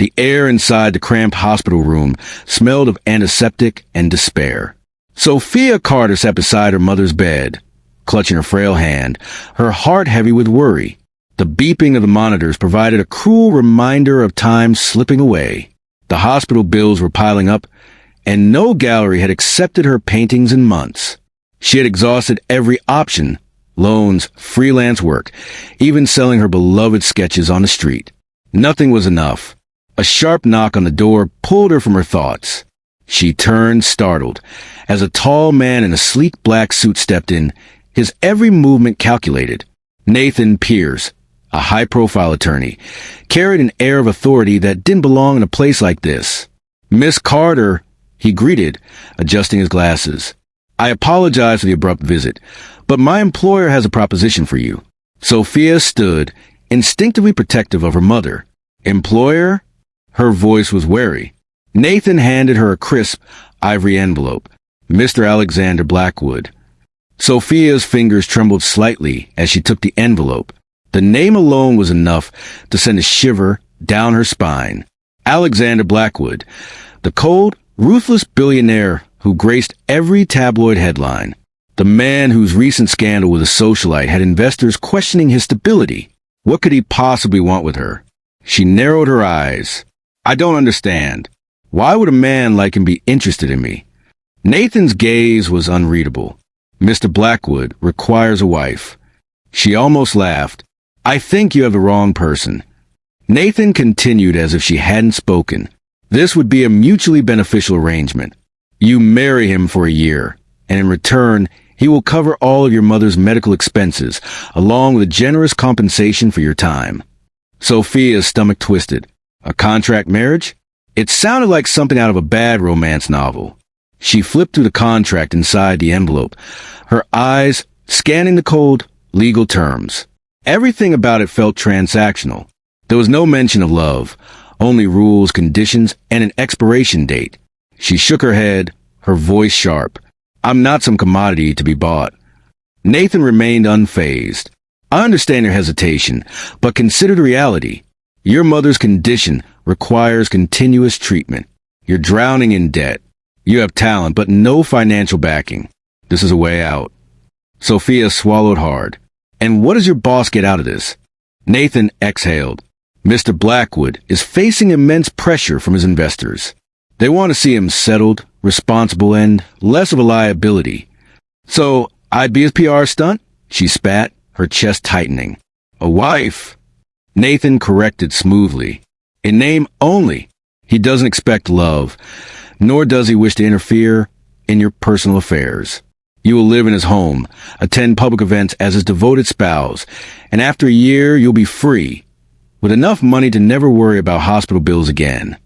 The air inside the cramped hospital room smelled of antiseptic and despair. Sophia Carter sat beside her mother's bed, clutching her frail hand, her heart heavy with worry. The beeping of the monitors provided a cruel reminder of time slipping away. The hospital bills were piling up, and no gallery had accepted her paintings in months. She had exhausted every option: loans, freelance work, even selling her beloved sketches on the street. Nothing was enough. A sharp knock on the door pulled her from her thoughts. She turned, startled, as a tall man in a sleek black suit stepped in, his every movement calculated. Nathan Pierce, a high-profile attorney, carried an air of authority that didn't belong in a place like this. "Miss Carter," he greeted, adjusting his glasses. "I apologize for the abrupt visit, but my employer has a proposition for you." Sophia stood, instinctively protective of her mother. "Employer?" Her voice was wary. Nathan handed her a crisp, ivory envelope. "Mr. Alexander Blackwood." Sophia's fingers trembled slightly as she took the envelope. The name alone was enough to send a shiver down her spine. Alexander Blackwood, the cold, ruthless billionaire who graced every tabloid headline. The man whose recent scandal with a socialite had investors questioning his stability. What could he possibly want with her? She narrowed her eyes. "I don't understand. Why would a man like him be interested in me?" Nathan's gaze was unreadable. "Mr. Blackwood requires a wife." She almost laughed. "I think you have the wrong person." Nathan continued as if she hadn't spoken. "This would be a mutually beneficial arrangement. You marry him for a year, and in return, he will cover all of your mother's medical expenses, along with generous compensation for your time." Sophia's stomach twisted. A contract marriage? It sounded like something out of a bad romance novel. She flipped through the contract inside the envelope, her eyes scanning the cold, legal terms. Everything about it felt transactional. There was no mention of love, only rules, conditions, and an expiration date. She shook her head, her voice sharp. "I'm not some commodity to be bought." Nathan remained unfazed. "I understand your hesitation, but consider the reality. Your mother's condition requires continuous treatment. You're drowning in debt. You have talent, but no financial backing. This is a way out." Sophia swallowed hard. "And what does your boss get out of this?" Nathan exhaled. "Mr. Blackwood is facing immense pressure from his investors. They want to see him settled, responsible, and less of a liability. So, I'd be his PR stunt?" She spat, her chest tightening. "A wife." Nathan corrected smoothly. "In name only. He doesn't expect love, nor does he wish to interfere in your personal affairs. You will live in his home, attend public events as his devoted spouse, and after a year you'll be free, with enough money to never worry about hospital bills again."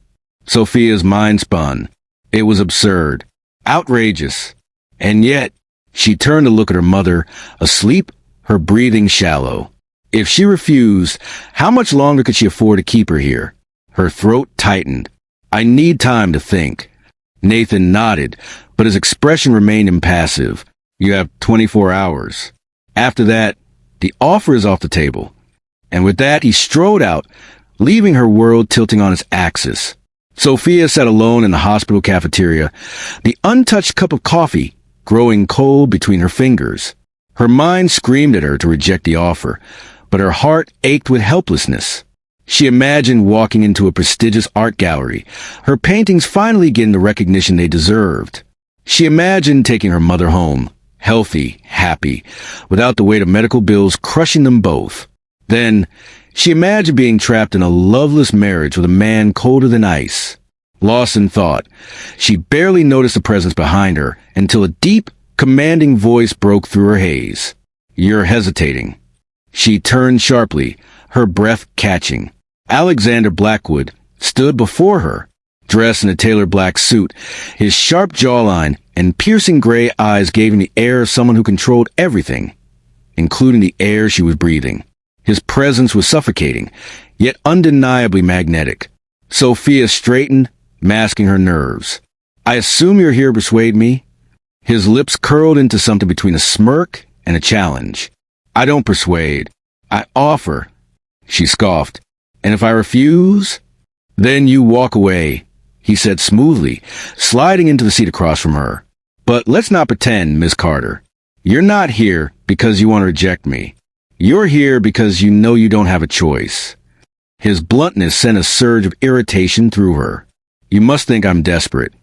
Sophia's mind spun. It was absurd, outrageous, and yet she turned to look at her mother, asleep, her breathing shallow. If she refused, how much longer could she afford to keep her here? Her throat tightened. "I need time to think." Nathan nodded, but his expression remained impassive. "You have 24 hours. After that, the offer is off the table." And with that, he strode out, leaving her world tilting on its axis. Sophia sat alone in the hospital cafeteria, the untouched cup of coffee growing cold between her fingers. Her mind screamed at her to reject the offer, but her heart ached with helplessness. She imagined walking into a prestigious art gallery, her paintings finally getting the recognition they deserved. She imagined taking her mother home, healthy, happy, without the weight of medical bills crushing them both. Then, she imagined being trapped in a loveless marriage with a man colder than ice. Lost in thought, she barely noticed the presence behind her until a deep, commanding voice broke through her haze. "You're hesitating." She turned sharply, her breath catching. Alexander Blackwood stood before her, dressed in a tailored black suit. His sharp jawline and piercing gray eyes gave him the air of someone who controlled everything, including the air she was breathing. His presence was suffocating, yet undeniably magnetic. Sophia straightened, masking her nerves. "I assume you're here to persuade me?" His lips curled into something between a smirk and a challenge. "I don't persuade. I offer." She scoffed. "And if I refuse?" Then you walk away, he said smoothly, sliding into the seat across from her. But let's not pretend, Miss Carter. You're not here because you want to reject me. You're here because you know you don't have a choice. His bluntness sent a surge of irritation through her. You must think I'm desperate.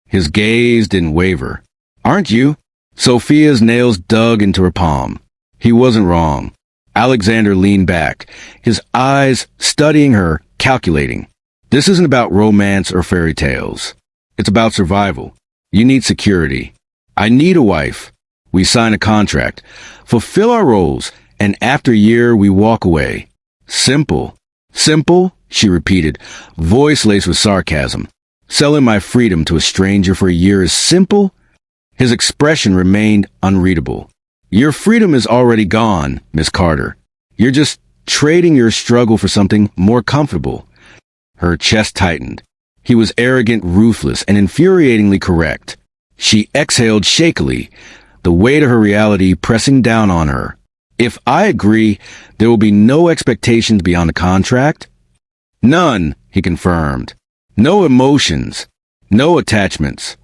His gaze didn't waver. Aren't you? Sophia's nails dug into her palm. He wasn't wrong. Alexander leaned back, his eyes studying her, calculating. This isn't about romance or fairy tales. It's about survival. You need security. I need a wife. We sign a contract, fulfill our roles, and after a year we walk away. Simple. Simple, she repeated, voice laced with sarcasm. Selling my freedom to a stranger for a year is simple? His expression remained unreadable. Your freedom is already gone, Miss Carter. You're just trading your struggle for something more comfortable. Her chest tightened. He was arrogant, ruthless, and infuriatingly correct. She exhaled shakily, the weight of her reality pressing down on her. If I agree, there will be no expectations beyond the contract? None, he confirmed. No emotions. No attachments.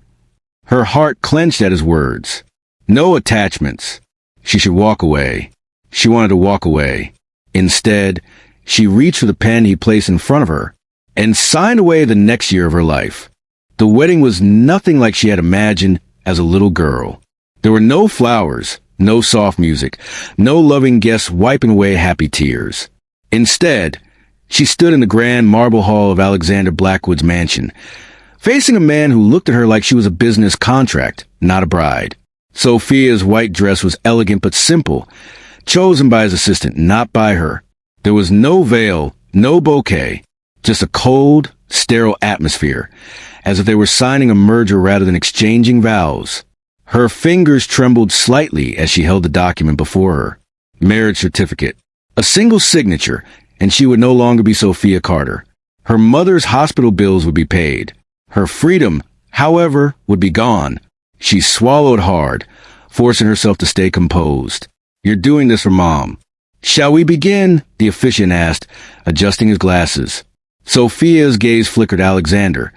Her heart clenched at his words. No attachments. She should walk away. She wanted to walk away. Instead, she reached for the pen he placed in front of her and signed away the next year of her life. The wedding was nothing like she had imagined as a little girl. There were no flowers, no soft music, no loving guests wiping away happy tears. Instead, she stood in the grand marble hall of Alexander Blackwood's mansion, facing a man who looked at her like she was a business contract, not a bride. Sophia's white dress was elegant but simple, chosen by his assistant, not by her. There was no veil, no bouquet, just a cold, sterile atmosphere, as if they were signing a merger rather than exchanging vows. Her fingers trembled slightly as she held the document before her. Marriage certificate. A single signature, and she would no longer be Sophia Carter. Her mother's hospital bills would be paid. Her freedom, however, would be gone. She swallowed hard, forcing herself to stay composed. You're doing this for Mom. Shall we begin? The officiant asked, adjusting his glasses. Sophia's gaze flickered Alexander,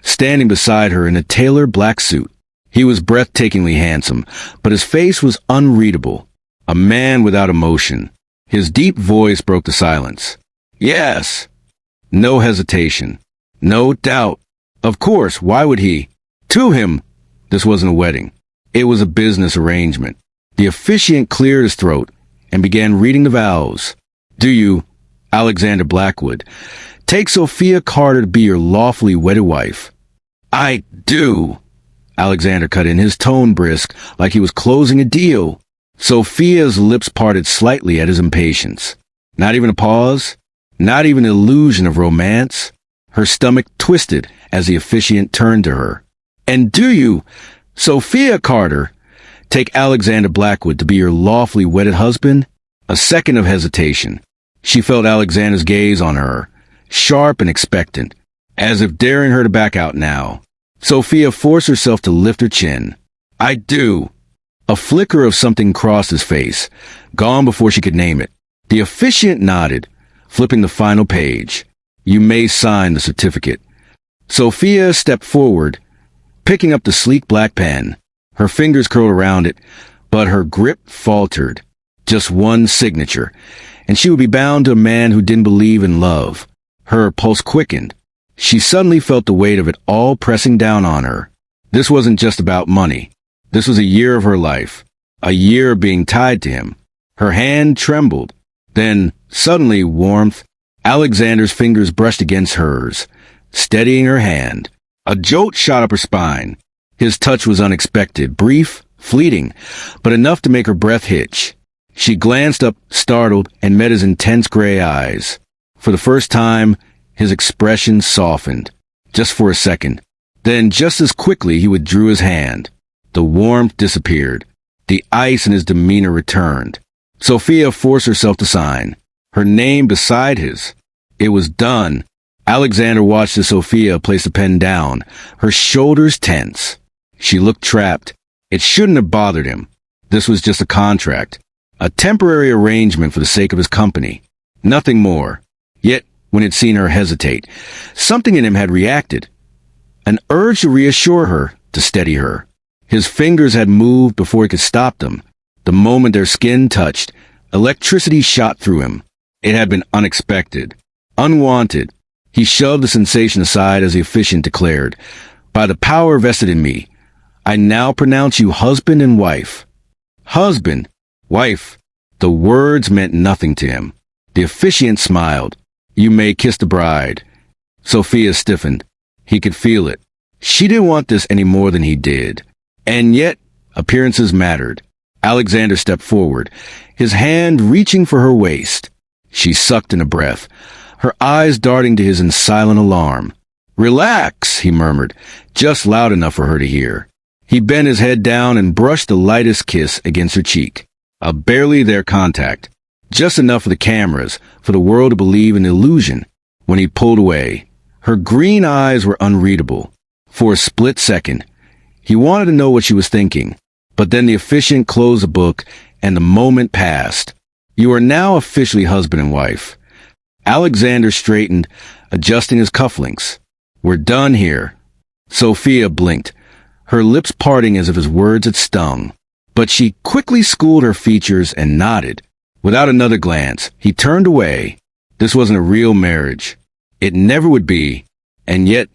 standing beside her in a tailored black suit. He was breathtakingly handsome, but his face was unreadable. A man without emotion. His deep voice broke the silence. Yes. No hesitation. No doubt. Of course, why would he? To him, this wasn't a wedding. It was a business arrangement. The officiant cleared his throat and began reading the vows. Do you, Alexander Blackwood, take Sophia Carter to be your lawfully wedded wife? I do. Alexander cut in, his tone brisk, like he was closing a deal. Sophia's lips parted slightly at his impatience. Not even a pause? Not even an illusion of romance? Her stomach twisted as the officiant turned to her. And do you, Sophia Carter, take Alexander Blackwood to be your lawfully wedded husband? A second of hesitation. She felt Alexander's gaze on her, sharp and expectant, as if daring her to back out now. Sophia forced herself to lift her chin. I do. A flicker of something crossed his face, gone before she could name it. The officiant nodded, flipping the final page. You may sign the certificate. Sophia stepped forward, picking up the sleek black pen. Her fingers curled around it, but her grip faltered. Just one signature, and she would be bound to a man who didn't believe in love. Her pulse quickened. She suddenly felt the weight of it all pressing down on her. This wasn't just about money. This was a year of her life, a year of being tied to him. Her hand trembled. Then, suddenly, warmth. Alexander's fingers brushed against hers, steadying her hand. A jolt shot up her spine. His touch was unexpected, brief, fleeting, but enough to make her breath hitch. She glanced up, startled, and met his intense gray eyes. For the first time, his expression softened, just for a second. Then, just as quickly, he withdrew his hand. The warmth disappeared. The ice in his demeanor returned. Sophia forced herself to sign, her name beside his. It was done. Alexander watched as Sophia placed the pen down, her shoulders tense. She looked trapped. It shouldn't have bothered him. This was just a contract, a temporary arrangement for the sake of his company. Nothing more. Yet when he'd seen her hesitate. Something in him had reacted. An urge to reassure her, to steady her. His fingers had moved before he could stop them. The moment their skin touched, electricity shot through him. It had been unexpected, unwanted. He shoved the sensation aside as the officiant declared, "By the power vested in me, I now pronounce you husband and wife." Husband, wife. The words meant nothing to him. The officiant smiled. "You may kiss the bride." Sophia stiffened. He could feel it. She didn't want this any more than he did. And yet, appearances mattered. Alexander stepped forward, his hand reaching for her waist. She sucked in a breath, her eyes darting to his in silent alarm. "Relax," he murmured, just loud enough for her to hear. He bent his head down and brushed the lightest kiss against her cheek. A barely there contact, just enough for the cameras, for the world to believe an illusion. When he pulled away, her green eyes were unreadable. For a split second, he wanted to know what she was thinking, but then the officiant closed the book and the moment passed. "You are now officially husband and wife." Alexander straightened, adjusting his cufflinks. "We're done here." Sophia blinked, her lips parting as if his words had stung. But she quickly schooled her features and nodded. Without another glance, he turned away. This wasn't a real marriage. It never would be. And yet,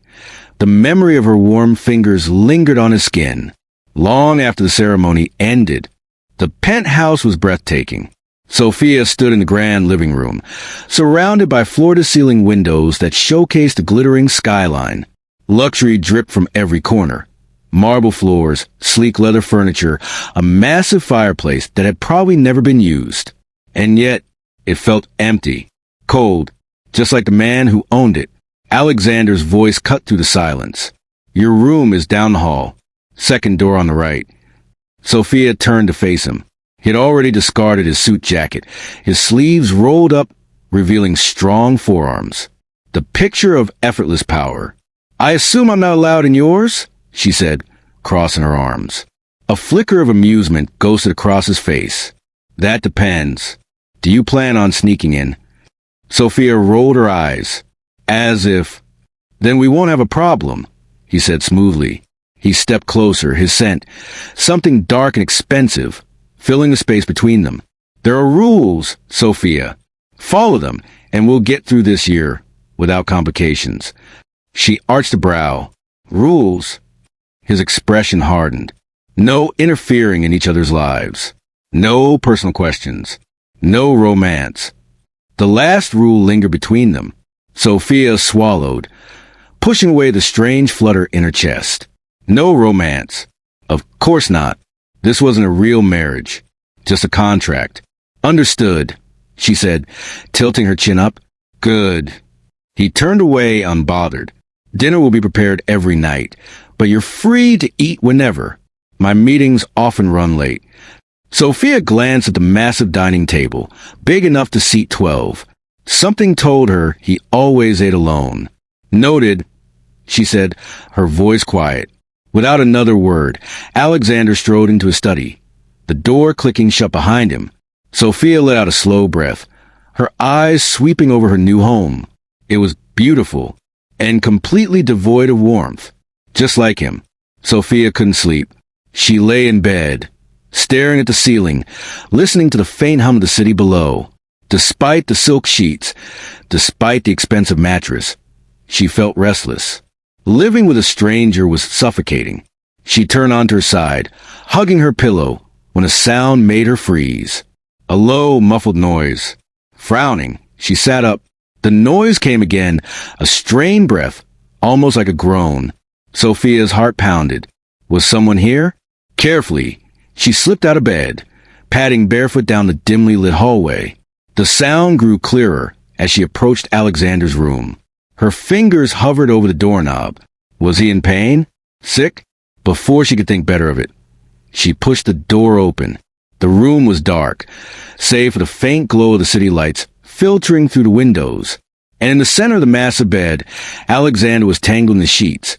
the memory of her warm fingers lingered on his skin. Long after the ceremony ended, the penthouse was breathtaking. Sophia stood in the grand living room, surrounded by floor-to-ceiling windows that showcased the glittering skyline. Luxury dripped from every corner. Marble floors, sleek leather furniture, a massive fireplace that had probably never been used. And yet, it felt empty, cold, just like the man who owned it. Alexander's voice cut through the silence. "Your room is down the hall. Second door on the right." Sophia turned to face him. He had already discarded his suit jacket, his sleeves rolled up, revealing strong forearms. The picture of effortless power. "I assume I'm not allowed in yours?" she said, crossing her arms. A flicker of amusement ghosted across his face. "That depends. Do you plan on sneaking in?" Sophia rolled her eyes, as if, "Then we won't have a problem," he said smoothly. He stepped closer, his scent, something dark and expensive, filling the space between them. "There are rules, Sophia. Follow them, and we'll get through this year without complications." She arched a brow. "Rules?" His expression hardened. No interfering in each other's lives. No personal questions. No romance. The last rule lingered between them. Sophia swallowed, pushing away the strange flutter in her chest. No romance. Of course not. This wasn't a real marriage. Just a contract. "Understood," she said, tilting her chin up. "Good." He turned away unbothered. "Dinner will be prepared every night, but you're free to eat whenever. My meetings often run late." Sophia glanced at the massive dining table, big enough to seat 12. Something told her he always ate alone. "Noted," she said, her voice quiet. Without another word, Alexander strode into his study, the door clicking shut behind him. Sophia let out a slow breath, her eyes sweeping over her new home. It was beautiful and completely devoid of warmth. Just like him, Sophia couldn't sleep. She lay in bed, staring at the ceiling, listening to the faint hum of the city below. Despite the silk sheets, despite the expensive mattress, she felt restless. Living with a stranger was suffocating. She turned onto her side, hugging her pillow, when a sound made her freeze. A low, muffled noise. Frowning, she sat up. The noise came again, a strained breath, almost like a groan. Sophia's heart pounded. Was someone here? Carefully, she slipped out of bed, padding barefoot down the dimly lit hallway. The sound grew clearer as she approached Alexander's room. Her fingers hovered over the doorknob. Was he in pain? Sick? Before she could think better of it, she pushed the door open. The room was dark, save for the faint glow of the city lights filtering through the windows. And in the center of the massive bed, Alexander was tangled in the sheets,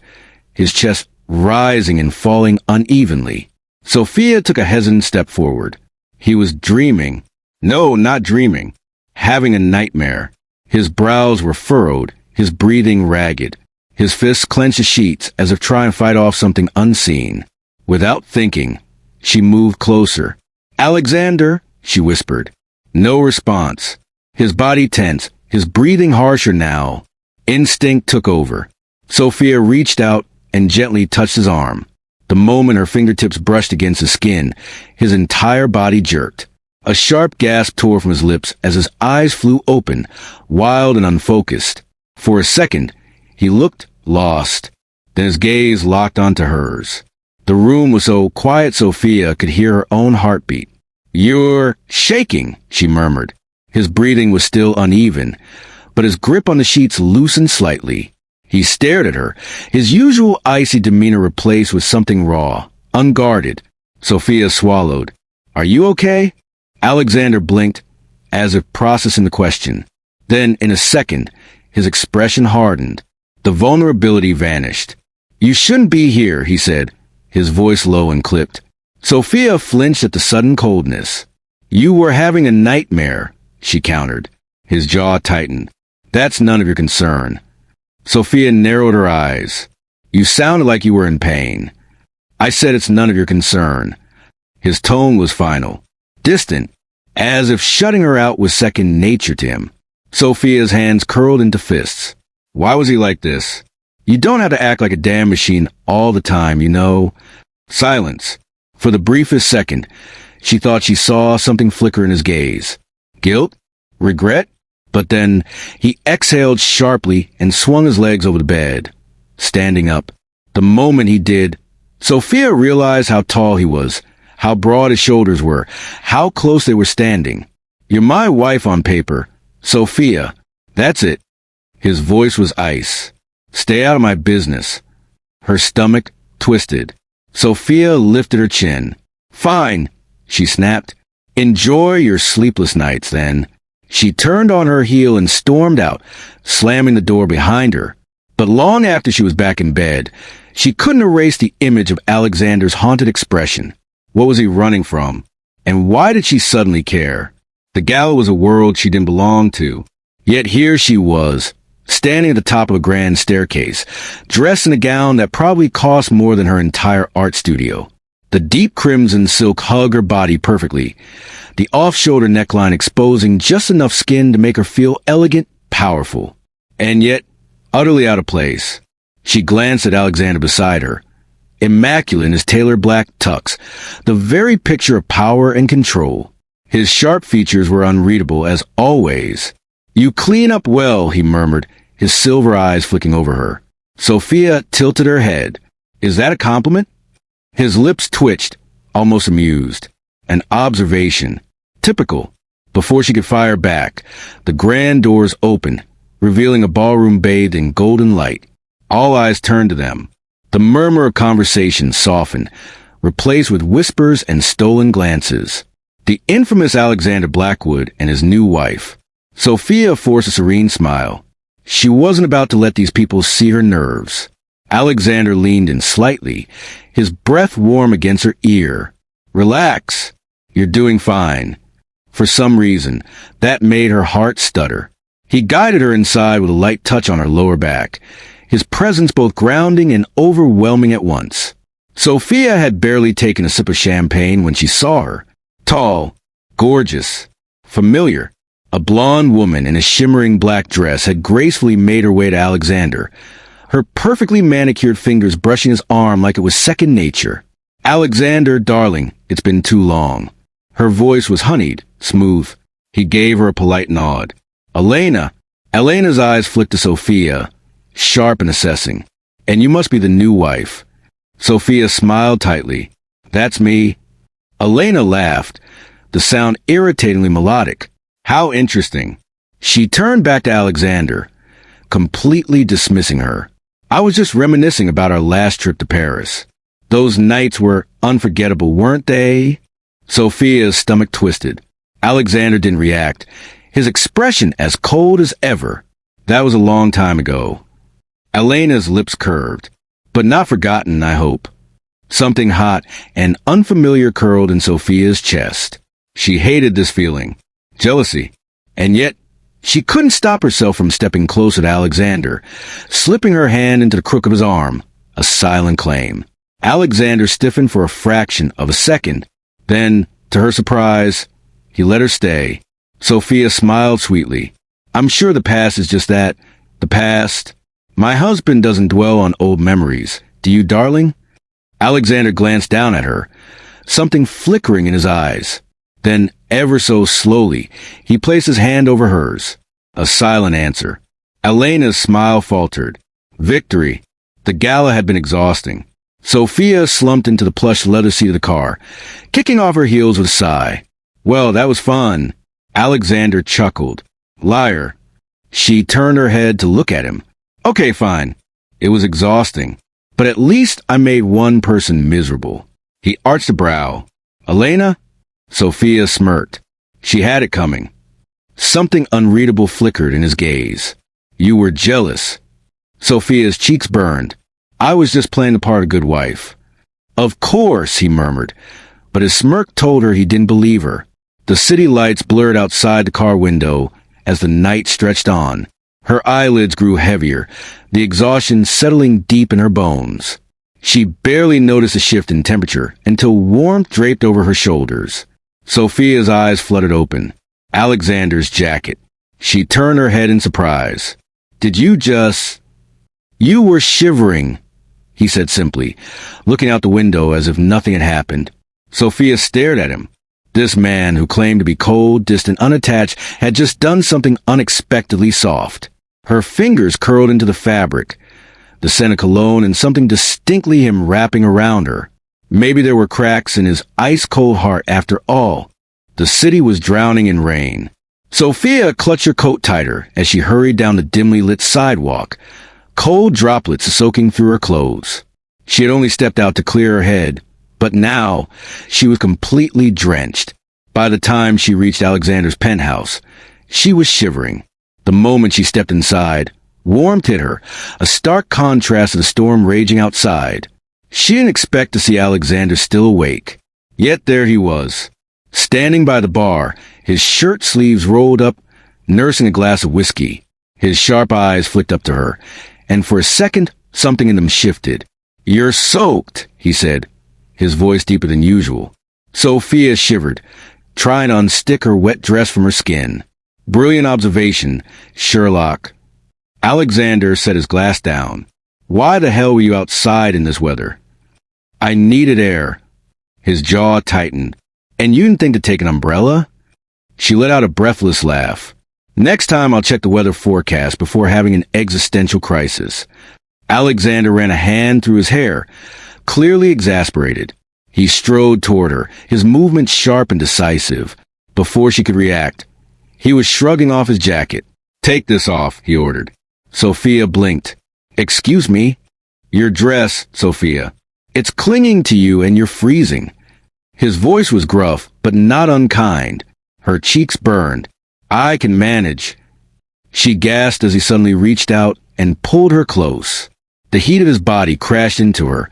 his chest rising and falling unevenly. Sophia took a hesitant step forward. He was dreaming. No, not dreaming. Having a nightmare. His brows were furrowed, his breathing ragged. His fists clenched the sheets as if trying to fight off something unseen. Without thinking, she moved closer. "Alexander," she whispered. No response. His body tense, his breathing harsher now. Instinct took over. Sophia reached out and gently touched his arm. The moment her fingertips brushed against his skin, his entire body jerked. A sharp gasp tore from his lips as his eyes flew open, wild and unfocused. For a second, he looked lost. Then his gaze locked onto hers. The room was so quiet Sophia could hear her own heartbeat. "You're shaking," she murmured. His breathing was still uneven, but his grip on the sheets loosened slightly. He stared at her, his usual icy demeanor replaced with something raw, unguarded. Sophia swallowed. "Are you okay?" Alexander blinked, as if processing the question. Then, in a second, his expression hardened. The vulnerability vanished. "You shouldn't be here," he said, his voice low and clipped. Sophia flinched at the sudden coldness. "You were having a nightmare," she countered. His jaw tightened. "That's none of your concern." Sophia narrowed her eyes. "You sounded like you were in pain." "I said it's none of your concern." His tone was final, distant, as if shutting her out was second nature to him. Sophia's hands curled into fists. Why was he like this? "You don't have to act like a damn machine all the time, you know." Silence. For the briefest second, she thought she saw something flicker in his gaze. Guilt? Regret? But then he exhaled sharply and swung his legs over the bed, standing up. The moment he did, Sophia realized how tall he was, how broad his shoulders were, how close they were standing. "You're my wife on paper, Sophia. That's it." His voice was ice. "Stay out of my business." Her stomach twisted. Sophia lifted her chin. "Fine," she snapped. "Enjoy your sleepless nights, then." She turned on her heel and stormed out, slamming the door behind her. But long after she was back in bed, she couldn't erase the image of Alexander's haunted expression. What was he running from? And why did she suddenly care? The gala was a world she didn't belong to. Yet here she was, standing at the top of a grand staircase, dressed in a gown that probably cost more than her entire art studio. The deep crimson silk hugged her body perfectly, the off-shoulder neckline exposing just enough skin to make her feel elegant, powerful, and yet utterly out of place. She glanced at Alexander beside her, immaculate in his tailored black tux, the very picture of power and control. His sharp features were unreadable as always. "You clean up well," he murmured, his silver eyes flicking over her. Sophia tilted her head. "Is that a compliment?" His lips twitched, almost amused. An observation. Typical. Before she could fire back, the grand doors opened, revealing a ballroom bathed in golden light. All eyes turned to them. The murmur of conversation softened, replaced with whispers and stolen glances. The infamous Alexander Blackwood and his new wife. Sophia forced a serene smile. She wasn't about to let these people see her nerves. Alexander leaned in slightly, his breath warm against her ear. "Relax. You're doing fine." For some reason, that made her heart stutter. He guided her inside with a light touch on her lower back, his presence both grounding and overwhelming at once. Sophia had barely taken a sip of champagne when she saw her. Tall, gorgeous, familiar. A blonde woman in a shimmering black dress had gracefully made her way to Alexander, her perfectly manicured fingers brushing his arm like it was second nature. "Alexander, darling, it's been too long." Her voice was honeyed, smooth. He gave her a polite nod. "Elena." Elena's eyes flicked to Sophia, sharp and assessing. "And you must be the new wife." Sophia smiled tightly. "That's me." Elena laughed, the sound irritatingly melodic. "How interesting." She turned back to Alexander, completely dismissing her. "I was just reminiscing about our last trip to Paris. Those nights were unforgettable, weren't they?" Sophia's stomach twisted. Alexander didn't react, his expression as cold as ever. "That was a long time ago." Elena's lips curved. "But not forgotten, I hope." Something hot and unfamiliar curled in Sophia's chest. She hated this feeling. Jealousy. And yet, She couldn't stop herself from stepping closer to Alexander, slipping her hand into the crook of his arm. A silent claim. Alexander stiffened for a fraction of a second. Then, to her surprise, he let her stay. Sophia smiled sweetly. I'm sure the past is just that. The past. My husband doesn't dwell on old memories. Do you, darling? Alexander glanced down at her, something flickering in his eyes. Then, ever so slowly, he placed his hand over hers. A silent answer. Elena's smile faltered. Victory. The gala had been exhausting. Sophia slumped into the plush leather seat of the car, kicking off her heels with a sigh. Well, that was fun. Alexander chuckled. Liar. She turned her head to look at him. Okay, fine. It was exhausting. But at least I made one person miserable. He arched a brow. Elena? Sophia smirked. She had it coming. Something unreadable flickered in his gaze. You were jealous. Sophia's cheeks burned. I was just playing the part of good wife. Of course, he murmured, but his smirk told her he didn't believe her. The city lights blurred outside the car window as the night stretched on. Her eyelids grew heavier, the exhaustion settling deep in her bones. She barely noticed a shift in temperature until warmth draped over her shoulders. Sophia's eyes fluttered open. Alexander's jacket. She turned her head in surprise. Did you just... You were shivering, he said simply, looking out the window as if nothing had happened. Sophia stared at him. This man, who claimed to be cold, distant, unattached, had just done something unexpectedly soft. Her fingers curled into the fabric, the scent of cologne and something distinctly him wrapping around her. Maybe there were cracks in his ice-cold heart after all. The city was drowning in rain. Sophia clutched her coat tighter as she hurried down the dimly lit sidewalk, cold droplets soaking through her clothes. She had only stepped out to clear her head, but now she was completely drenched. By the time she reached Alexander's penthouse, she was shivering. The moment she stepped inside, warmth hit her, a stark contrast to the storm raging outside. She didn't expect to see Alexander still awake. Yet there he was, standing by the bar, his shirt sleeves rolled up, nursing a glass of whiskey. His sharp eyes flicked up to her, and for a second, something in them shifted. You're soaked, he said, his voice deeper than usual. Sophia shivered, trying to unstick her wet dress from her skin. Brilliant observation, Sherlock. Alexander set his glass down. Why the hell were you outside in this weather? I needed air. His jaw tightened. And you didn't think to take an umbrella? She let out a breathless laugh. Next time I'll check the weather forecast before having an existential crisis. Alexander ran a hand through his hair, clearly exasperated. He strode toward her, his movement sharp and decisive. Before she could react, he was shrugging off his jacket. Take this off, he ordered. Sophia blinked. Excuse me? Your dress, Sophia. It's clinging to you and you're freezing. His voice was gruff, but not unkind. Her cheeks burned. I can manage. She gasped as he suddenly reached out and pulled her close. The heat of his body crashed into her,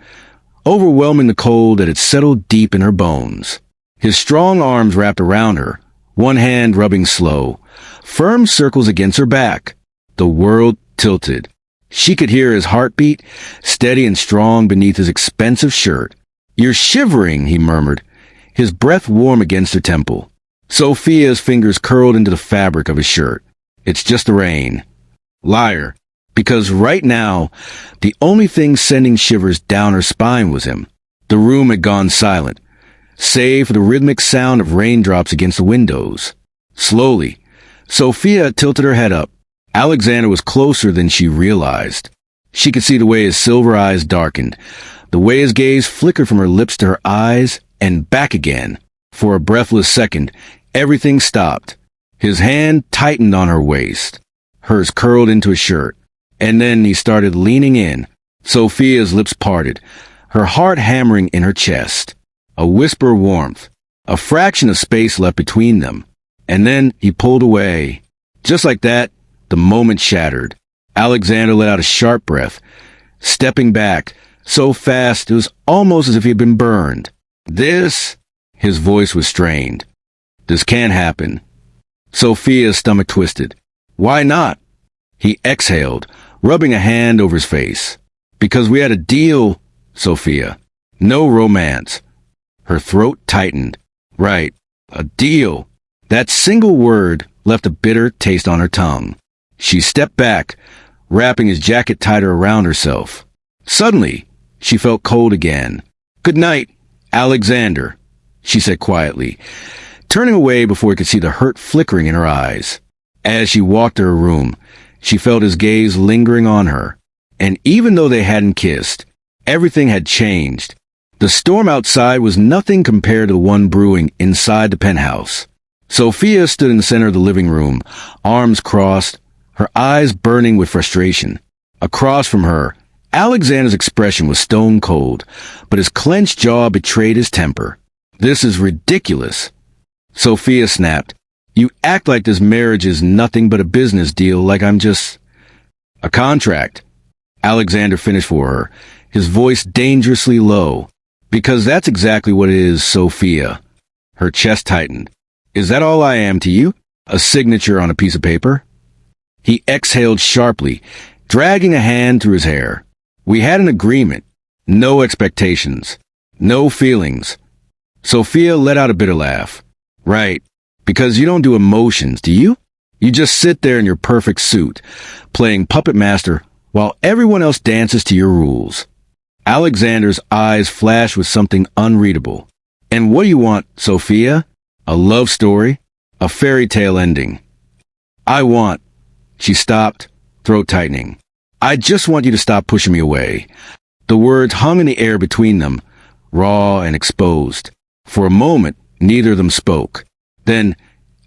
overwhelming the cold that had settled deep in her bones. His strong arms wrapped around her, one hand rubbing slow, firm circles against her back. The world tilted. She could hear his heartbeat, steady and strong beneath his expensive shirt. You're shivering, he murmured, his breath warm against her temple. Sophia's fingers curled into the fabric of his shirt. It's just the rain. Liar. Because right now, the only thing sending shivers down her spine was him. The room had gone silent, save for the rhythmic sound of raindrops against the windows. Slowly, Sophia tilted her head up. Alexander was closer than she realized. She could see the way his silver eyes darkened, the way his gaze flickered from her lips to her eyes and back again. For a breathless second, everything stopped. His hand tightened on her waist. Hers curled into his shirt. And then he started leaning in. Sophia's lips parted, her heart hammering in her chest. A whisper of warmth, a fraction of space left between them. And then he pulled away. Just like that, the moment shattered. Alexander let out a sharp breath, stepping back, so fast it was almost as if he had been burned. This, his voice was strained. This can't happen. Sophia's stomach twisted. Why not? He exhaled, rubbing a hand over his face. Because we had a deal, Sophia. No romance. Her throat tightened. Right. A deal. That single word left a bitter taste on her tongue. She stepped back, wrapping his jacket tighter around herself. Suddenly, she felt cold again. Good night, Alexander, she said quietly, turning away before he could see the hurt flickering in her eyes. As she walked to her room, she felt his gaze lingering on her. And even though they hadn't kissed, everything had changed. The storm outside was nothing compared to the one brewing inside the penthouse. Sophia stood in the center of the living room, arms crossed, her eyes burning with frustration. Across from her, Alexander's expression was stone cold, but his clenched jaw betrayed his temper. This is ridiculous. Sophia snapped. You act like this marriage is nothing but a business deal, like I'm just a contract. Alexander finished for her, his voice dangerously low. Because that's exactly what it is, Sophia. Her chest tightened. Is that all I am to you? A signature on a piece of paper? He exhaled sharply, dragging a hand through his hair. We had an agreement. No expectations. No feelings. Sophia let out a bitter laugh. Right. Because you don't do emotions, do you? You just sit there in your perfect suit, playing puppet master while everyone else dances to your rules. Alexander's eyes flashed with something unreadable. And what do you want, Sophia? A love story? A fairy tale ending? I want... She stopped, throat tightening. I just want you to stop pushing me away. The words hung in the air between them, raw and exposed. For a moment, neither of them spoke. Then,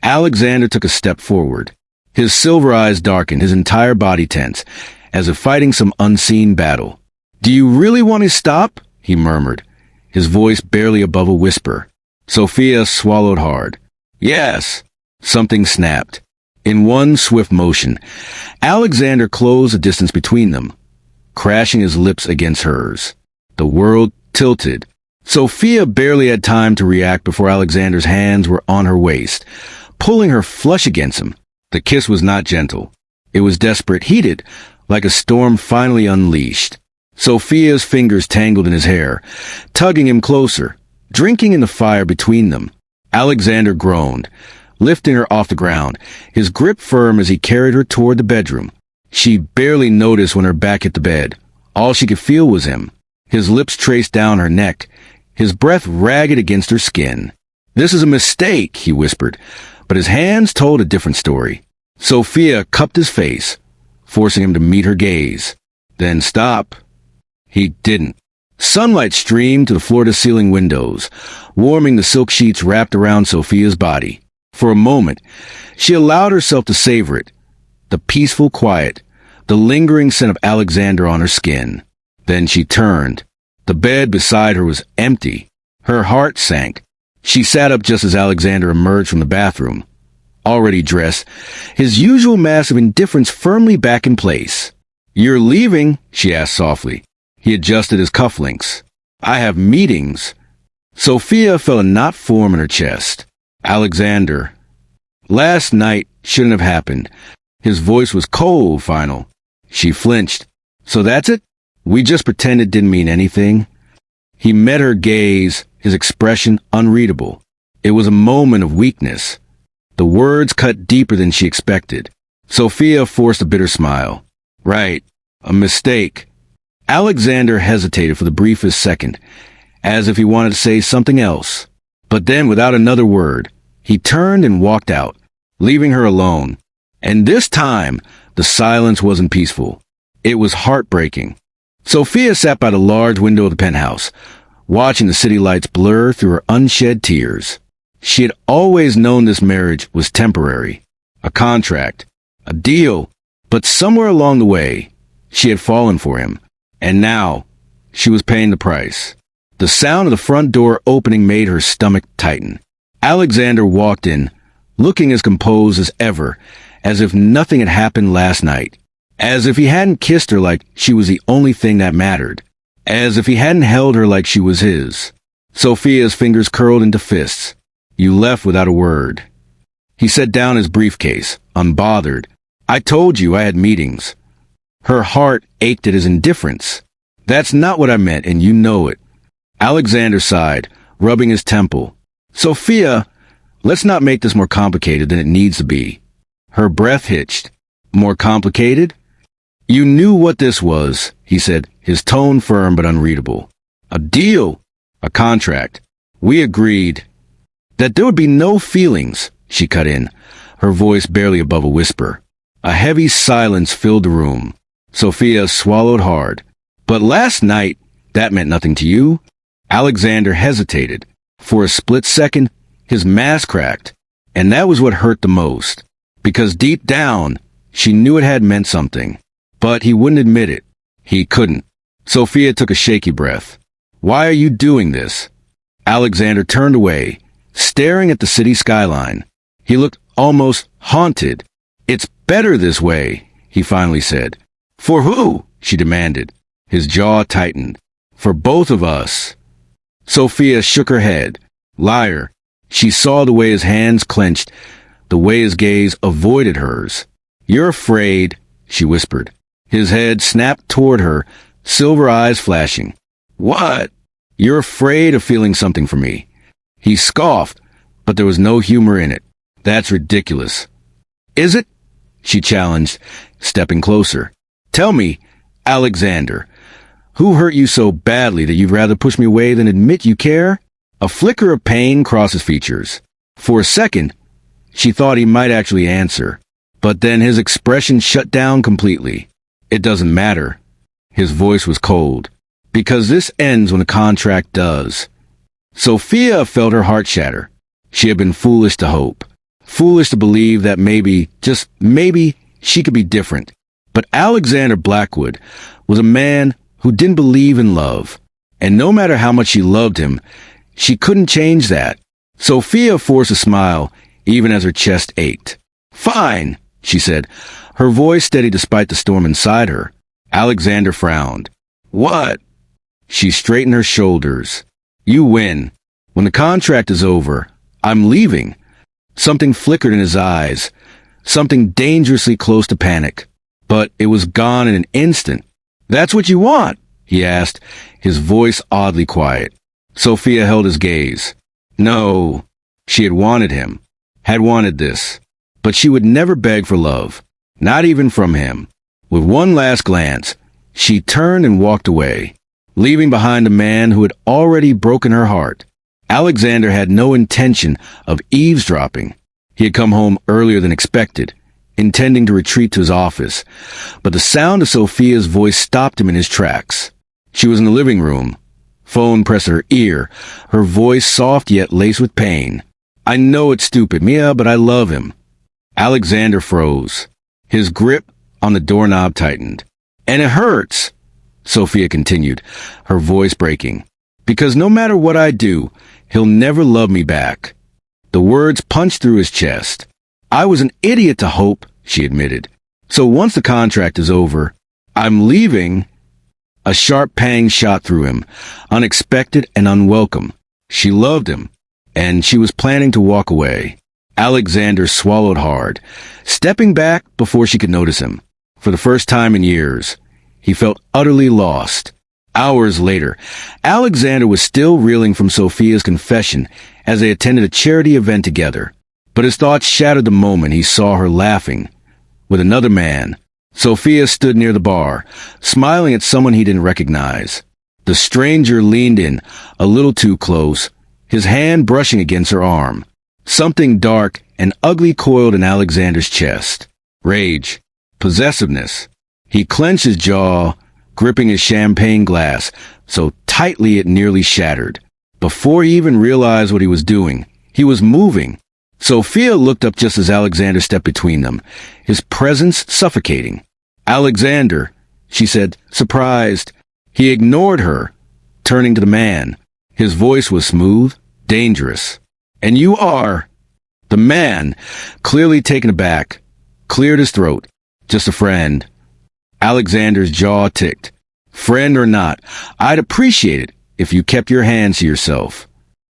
Alexander took a step forward. His silver eyes darkened, his entire body tense, as if fighting some unseen battle. Do you really want to stop? He murmured, his voice barely above a whisper. Sophia swallowed hard. Yes. Something snapped. In one swift motion, Alexander closed the distance between them, crashing his lips against hers. The world tilted. Sophia barely had time to react before Alexander's hands were on her waist, pulling her flush against him. The kiss was not gentle. It was desperate, heated, like a storm finally unleashed. Sophia's fingers tangled in his hair, tugging him closer, drinking in the fire between them. Alexander groaned, lifting her off the ground, his grip firm as he carried her toward the bedroom. She barely noticed when her back hit the bed. All she could feel was him. His lips traced down her neck, his breath ragged against her skin. This is a mistake, he whispered, but his hands told a different story. Sophia cupped his face, forcing him to meet her gaze. Then stop. He didn't. Sunlight streamed to the floor-to-ceiling windows, warming the silk sheets wrapped around Sophia's body. For a moment, she allowed herself to savor it, the peaceful quiet, the lingering scent of Alexander on her skin. Then she turned. The bed beside her was empty. Her heart sank. She sat up just as Alexander emerged from the bathroom, already dressed, his usual mask of indifference firmly back in place. You're leaving? She asked softly. He adjusted his cufflinks. I have meetings. Sophia felt a knot form in her chest. Alexander. Last night shouldn't have happened. His voice was cold, final. She flinched. So that's it? We just pretend it didn't mean anything? He met her gaze, his expression unreadable. It was a moment of weakness. The words cut deeper than she expected. Sophia forced a bitter smile. Right. A mistake. Alexander hesitated for the briefest second, as if he wanted to say something else. But then, without another word, he turned and walked out, leaving her alone. And this time, the silence wasn't peaceful. It was heartbreaking. Sophia sat by the large window of the penthouse, watching the city lights blur through her unshed tears. She had always known this marriage was temporary, a contract, a deal, but somewhere along the way, she had fallen for him. And now, she was paying the price. The sound of the front door opening made her stomach tighten. Alexander walked in, looking as composed as ever, as if nothing had happened last night. As if he hadn't kissed her like she was the only thing that mattered. As if he hadn't held her like she was his. Sophia's fingers curled into fists. You left without a word. He set down his briefcase, unbothered, I told you I had meetings. Her heart ached at his indifference. That's not what I meant, and you know it. Alexander sighed, rubbing his temple. Sophia, let's not make this more complicated than it needs to be. Her breath hitched. More complicated? You knew what this was, he said, his tone firm but unreadable. A deal. A contract. We agreed that there would be no feelings, she cut in, her voice barely above a whisper. A heavy silence filled the room. Sophia swallowed hard. But last night, that meant nothing to you? Alexander hesitated. For a split second, his mask cracked. And that was what hurt the most. Because deep down, she knew it had meant something. But he wouldn't admit it. He couldn't. Sophia took a shaky breath. Why are you doing this? Alexander turned away, staring at the city skyline. He looked almost haunted. It's better this way, he finally said. For who? She demanded. His jaw tightened. For both of us. Sophia shook her head. Liar. She saw the way his hands clenched, the way his gaze avoided hers. You're afraid, she whispered. His head snapped toward her, silver eyes flashing. What? You're afraid of feeling something for me. He scoffed, but there was no humor in it. That's ridiculous. Is it? She challenged, stepping closer. Tell me, Alexander, who hurt you so badly that you'd rather push me away than admit you care? A flicker of pain crossed his features. For a second, she thought he might actually answer, but then his expression shut down completely. It doesn't matter. His voice was cold. Because this ends when a contract does. Sophia felt her heart shatter. She had been foolish to hope. Foolish to believe that maybe, just maybe, she could be different. But Alexander Blackwood was a man who didn't believe in love. And no matter how much she loved him, she couldn't change that. Sophia forced a smile, even as her chest ached. Fine, she said, her voice steady despite the storm inside her. Alexander frowned. What? She straightened her shoulders. You win. When the contract is over, I'm leaving. Something flickered in his eyes, something dangerously close to panic. But it was gone in an instant. That's what you want? He asked, his voice oddly quiet. Sophia held his gaze. No, she had wanted him, had wanted this. But she would never beg for love, not even from him. With one last glance, she turned and walked away, leaving behind a man who had already broken her heart. Alexander had no intention of eavesdropping. He had come home earlier than expected, intending to retreat to his office, but the sound of Sophia's voice stopped him in his tracks. She was in the living room, phone pressed to her ear, her voice soft yet laced with pain. I know it's stupid, Mia, but I love him. Alexander froze. His grip on the doorknob tightened. And it hurts, Sophia continued, her voice breaking. Because no matter what I do, he'll never love me back. The words punched through his chest. I was an idiot to hope, she admitted. So once the contract is over, I'm leaving. A sharp pang shot through him, unexpected and unwelcome. She loved him, and she was planning to walk away. Alexander swallowed hard, stepping back before she could notice him. For the first time in years, he felt utterly lost. Hours later, Alexander was still reeling from Sophia's confession as they attended a charity event together. But his thoughts shattered the moment he saw her laughing with another man. Sophia stood near the bar, smiling at someone he didn't recognize. The stranger leaned in, a little too close, his hand brushing against her arm. Something dark and ugly coiled in Alexander's chest. Rage. Possessiveness. He clenched his jaw, gripping his champagne glass so tightly it nearly shattered. Before he even realized what he was doing, he was moving. Sophia looked up just as Alexander stepped between them, his presence suffocating. Alexander, she said, surprised. He ignored her, turning to the man. His voice was smooth, dangerous. And you are... The man, clearly taken aback, cleared his throat. Just a friend. Alexander's jaw ticked. Friend or not, I'd appreciate it if you kept your hands to yourself.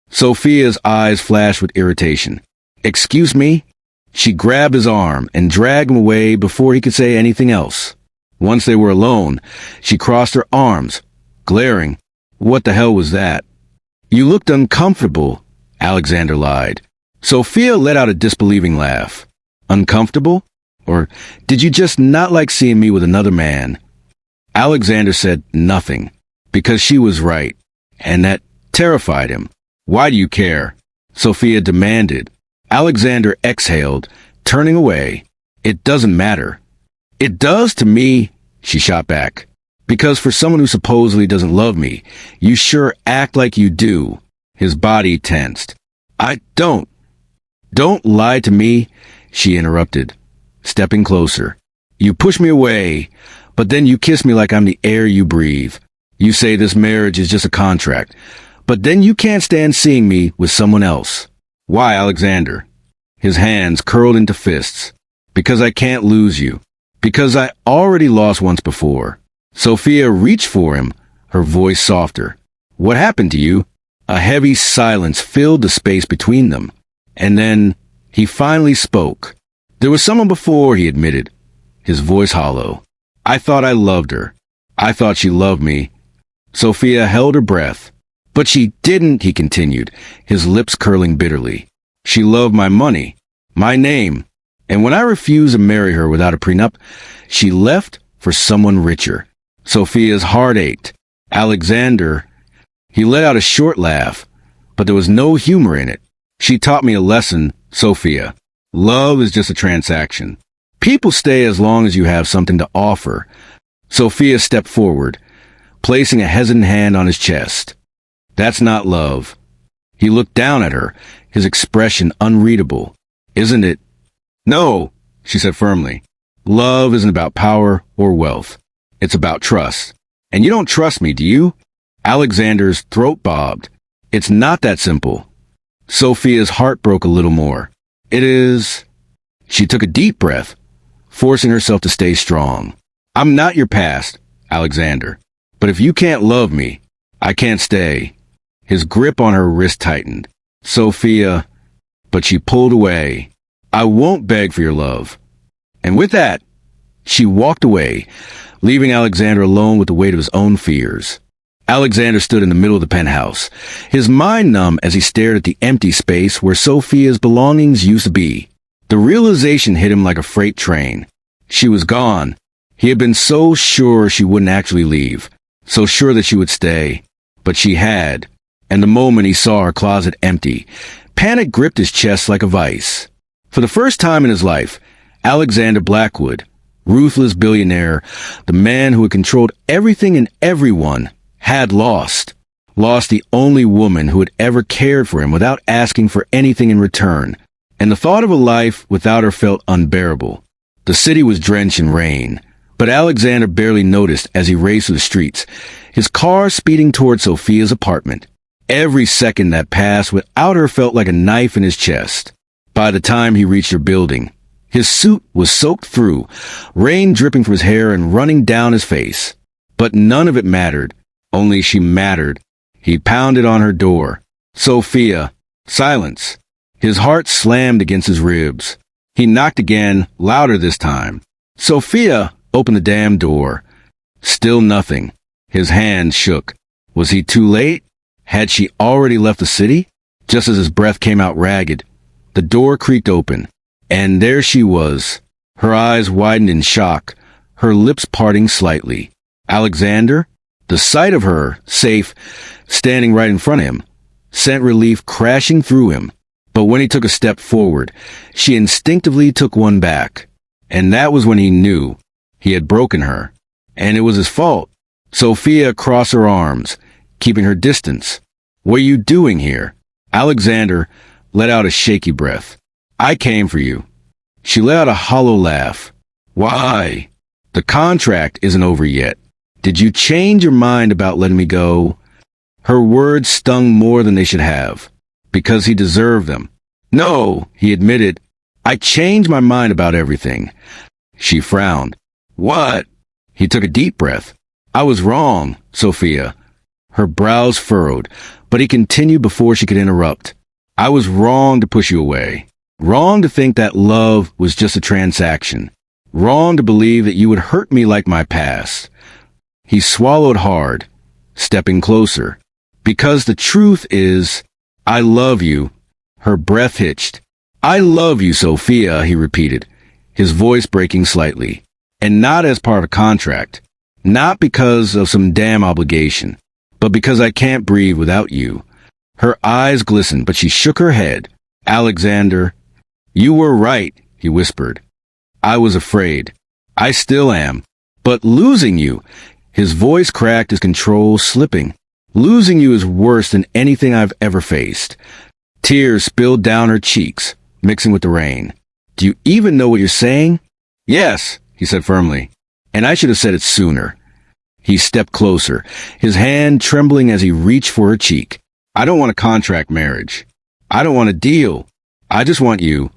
Sophia's eyes flashed with irritation. Excuse me? She grabbed his arm and dragged him away before he could say anything else. Once they were alone, she crossed her arms, glaring. What the hell was that? You looked uncomfortable, Alexander lied. Sophia let out a disbelieving laugh. Uncomfortable? Or did you just not like seeing me with another man? Alexander said nothing, because she was right, and that terrified him. Why do you care? Sophia demanded. Alexander exhaled, turning away. It doesn't matter. It does to me, she shot back. Because for someone who supposedly doesn't love me, you sure act like you do. His body tensed. I don't. Don't lie to me, she interrupted, stepping closer. You push me away, but then you kiss me like I'm the air you breathe. You say this marriage is just a contract, but then you can't stand seeing me with someone else. Why, Alexander? His hands curled into fists. Because I can't lose you. Because I already lost once before. Sophia reached for him, her voice softer. What happened to you? A heavy silence filled the space between them. And then he finally spoke. There was someone before, he admitted, his voice hollow. I thought I loved her. I thought she loved me. Sophia held her breath. But she didn't, he continued, his lips curling bitterly. She loved my money, my name, and when I refused to marry her without a prenup, she left for someone richer. Sophia's heart ached. Alexander, he let out a short laugh, but there was no humor in it. She taught me a lesson, Sophia. Love is just a transaction. People stay as long as you have something to offer. Sophia stepped forward, placing a hesitant hand on his chest. That's not love. He looked down at her, his expression unreadable. Isn't it? No, she said firmly. Love isn't about power or wealth. It's about trust. And you don't trust me, do you? Alexander's throat bobbed. It's not that simple. Sophia's heart broke a little more. It is. She took a deep breath, forcing herself to stay strong. I'm not your past, Alexander. But if you can't love me, I can't stay. His grip on her wrist tightened. Sophia, but she pulled away. I won't beg for your love. And with that, she walked away, leaving Alexander alone with the weight of his own fears. Alexander stood in the middle of the penthouse, his mind numb as he stared at the empty space where Sophia's belongings used to be. The realization hit him like a freight train. She was gone. He had been so sure she wouldn't actually leave, so sure that she would stay. But she had. And the moment he saw her closet empty, panic gripped his chest like a vice. For the first time in his life, Alexander Blackwood, ruthless billionaire, the man who had controlled everything and everyone, had lost. Lost the only woman who had ever cared for him without asking for anything in return. And the thought of a life without her felt unbearable. The city was drenched in rain, but Alexander barely noticed as he raced through the streets, his car speeding toward Sophia's apartment. Every second that passed without her felt like a knife in his chest. By the time he reached her building, his suit was soaked through, rain dripping from his hair and running down his face. But none of it mattered. Only she mattered. He pounded on her door. Sophia. Silence. His heart slammed against his ribs. He knocked again, louder this time. Sophia opened the damn door. Still nothing. His hand shook. Was he too late? Had she already left the city? Just as his breath came out ragged, the door creaked open, and there she was. Her eyes widened in shock, her lips parting slightly. Alexander? The sight of her, safe, standing right in front of him, sent relief crashing through him. But when he took a step forward, she instinctively took one back. And that was when he knew he had broken her. And it was his fault. Sophia crossed her arms, keeping her distance. What are you doing here? Alexander let out a shaky breath. I came for you. She let out a hollow laugh. Why? The contract isn't over yet. Did you change your mind about letting me go? Her words stung more than they should have, because he deserved them. No, he admitted. I changed my mind about everything. She frowned. What? He took a deep breath. I was wrong, Sophia. Her brows furrowed, but he continued before she could interrupt. I was wrong to push you away. Wrong to think that love was just a transaction. Wrong to believe that you would hurt me like my past. He swallowed hard, stepping closer. Because the truth is, I love you. Her breath hitched. I love you, Sophia, he repeated, his voice breaking slightly. And not as part of a contract. Not because of some damn obligation. But because I can't breathe without you. Her eyes glistened, but she shook her head. Alexander, you were right, he whispered. I was afraid. I still am. But losing you, his voice cracked, his control slipping. Losing you is worse than anything I've ever faced. Tears spilled down her cheeks, mixing with the rain. Do you even know what you're saying? Yes, he said firmly. And I should have said it sooner. He stepped closer, his hand trembling as he reached for her cheek. I don't want a contract marriage. I don't want a deal. I just want you.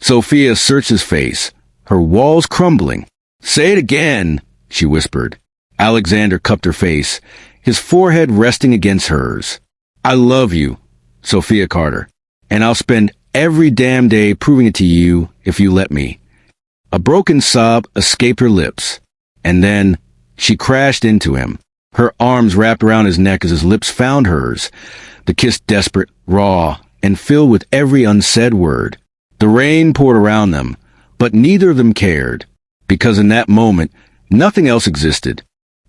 Sophia searched his face, her walls crumbling. Say it again, she whispered. Alexander cupped her face, his forehead resting against hers. I love you, Sophia Carter, and I'll spend every damn day proving it to you if you let me. A broken sob escaped her lips, and then she crashed into him, her arms wrapped around his neck as his lips found hers, the kiss desperate, raw, and filled with every unsaid word. The rain poured around them, but neither of them cared, because in that moment, nothing else existed.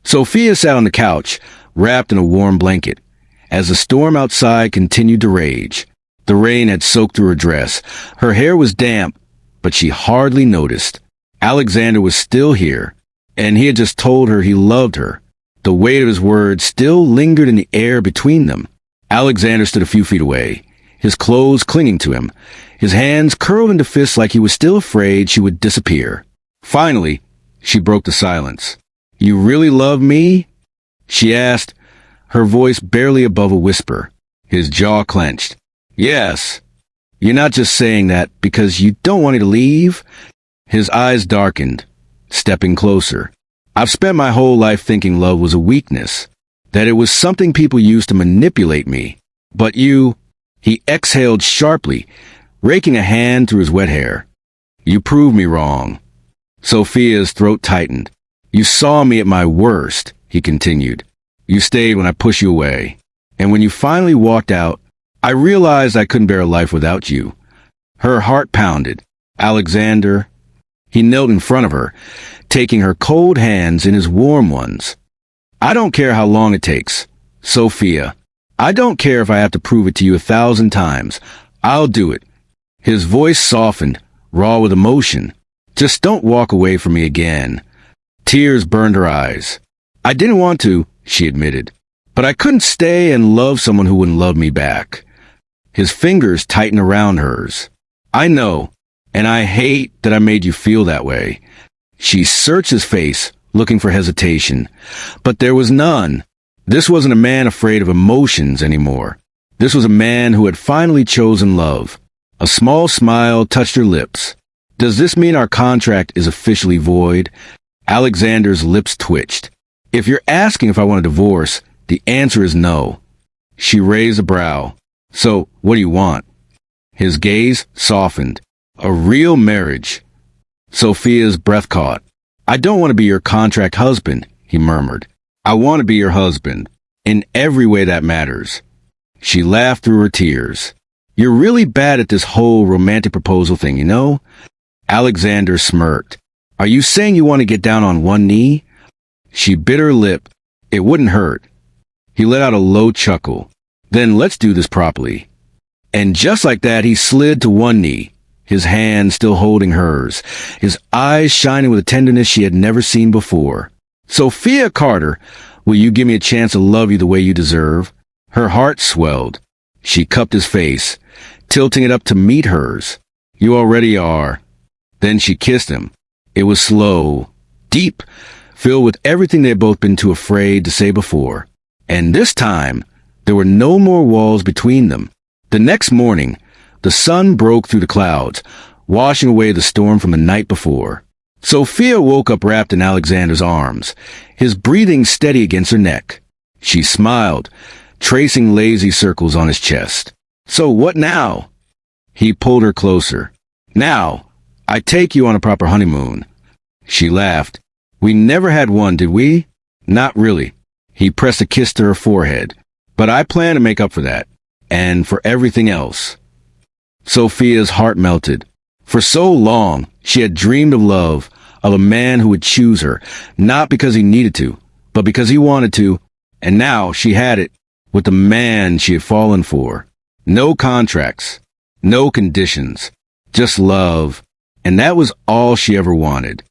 Sophia sat on the couch, wrapped in a warm blanket, as the storm outside continued to rage. The rain had soaked through her dress. Her hair was damp, but she hardly noticed. Alexander was still here, and he had just told her he loved her. The weight of his words still lingered in the air between them. Alexander stood a few feet away, his clothes clinging to him, his hands curled into fists like he was still afraid she would disappear. Finally, she broke the silence. You really love me? She asked, her voice barely above a whisper. His jaw clenched. Yes. You're not just saying that because you don't want me to leave? His eyes darkened, stepping closer. I've spent my whole life thinking love was a weakness, that it was something people used to manipulate me. But you... He exhaled sharply, raking a hand through his wet hair. You proved me wrong. Sophia's throat tightened. You saw me at my worst, he continued. You stayed when I pushed you away. And when you finally walked out, I realized I couldn't bear a life without you. Her heart pounded. Alexander... He knelt in front of her, taking her cold hands in his warm ones. I don't care how long it takes. Sophia, I don't care if I have to prove it to you 1,000 times. I'll do it. His voice softened, raw with emotion. Just don't walk away from me again. Tears burned her eyes. I didn't want to, she admitted, but I couldn't stay and love someone who wouldn't love me back. His fingers tightened around hers. I know. And I hate that I made you feel that way. She searched his face, looking for hesitation. But there was none. This wasn't a man afraid of emotions anymore. This was a man who had finally chosen love. A small smile touched her lips. Does this mean our contract is officially void? Alexander's lips twitched. If you're asking if I want a divorce, the answer is no. She raised a brow. So, what do you want? His gaze softened. A real marriage. Sophia's breath caught. I don't want to be your contract husband, he murmured. I want to be your husband. In every way that matters. She laughed through her tears. You're really bad at this whole romantic proposal thing, you know? Alexander smirked. Are you saying you want to get down on one knee? She bit her lip. It wouldn't hurt. He let out a low chuckle. Then let's do this properly. And just like that, he slid to one knee, his hand still holding hers, his eyes shining with a tenderness she had never seen before. Sophia Carter, will you give me a chance to love you the way you deserve? Her heart swelled. She cupped his face, tilting it up to meet hers. You already are. Then she kissed him. It was slow, deep, filled with everything they had both been too afraid to say before. And this time, there were no more walls between them. The next morning, the sun broke through the clouds, washing away the storm from the night before. Sophia woke up wrapped in Alexander's arms, his breathing steady against her neck. She smiled, tracing lazy circles on his chest. So what now? He pulled her closer. Now, I take you on a proper honeymoon. She laughed. We never had one, did we? Not really. He pressed a kiss to her forehead. But I plan to make up for that. And for everything else. Sophia's heart melted. For so long, she had dreamed of love, of a man who would choose her, not because he needed to, but because he wanted to, and now she had it, with the man she had fallen for. No contracts, no conditions, just love, and that was all she ever wanted.